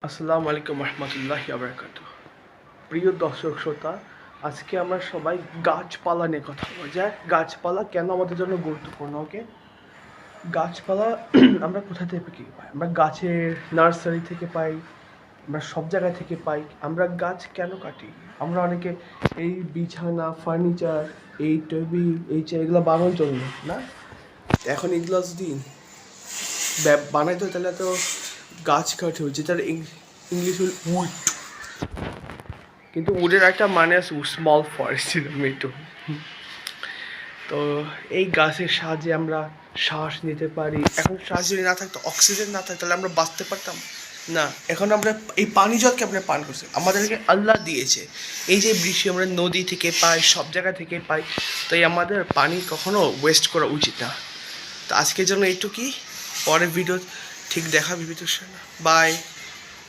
আসসালামু আলাইকুম রহমতুল্লাহি আবরাকাতুহ। প্রিয় দর্শক শ্রোতা, আজকে আমরা সবাই গাছপালা নিয়ে কথা বলবো যে গাছপালা কেন আমাদের জন্য গুরুত্বপূর্ণ। ওকে, গাছপালা আমরা কোথা থেকে কি পাই? আমরা গাছের নার্সারি থেকে পাই, আমরা সব জায়গা থেকে পাই। আমরা গাছ কেন কাটি? আমরা অনেকে এই বিছানা, ফার্নিচার, এই টেবিল, এই চেয়ার এগুলো বানানোর জন্য না। এখন এগুলো যদি বানাইতে হয় তাহলে তো গাছ কাটতে হয়, যেটার ইংলিশ হল উড। কিন্তু উডের একটা মানে আছে স্মল ফরেস্ট মেটো। তো এই গাছের সাহায্যে আমরা শ্বাস নিতে পারি। এখন শ্বাস যদি না থাকতো, অক্সিজেন না থাকতো, তাহলে আমরা বাঁচতে পারতাম না। এখন আমরা এই পানি জলকে আমরা পান করছি, আমাদেরকে আল্লাহ দিয়েছে। এই যে বৃষ্টি আমরা নদী থেকে পাই, সব জায়গা থেকে পাই। তাই আমাদের পানি কখনো ওয়েস্ট করা উচিত না। তো আজকের জন্য এইটুকুই। পরের ভিডিও ঠিক দেখা বিবিত। বাই।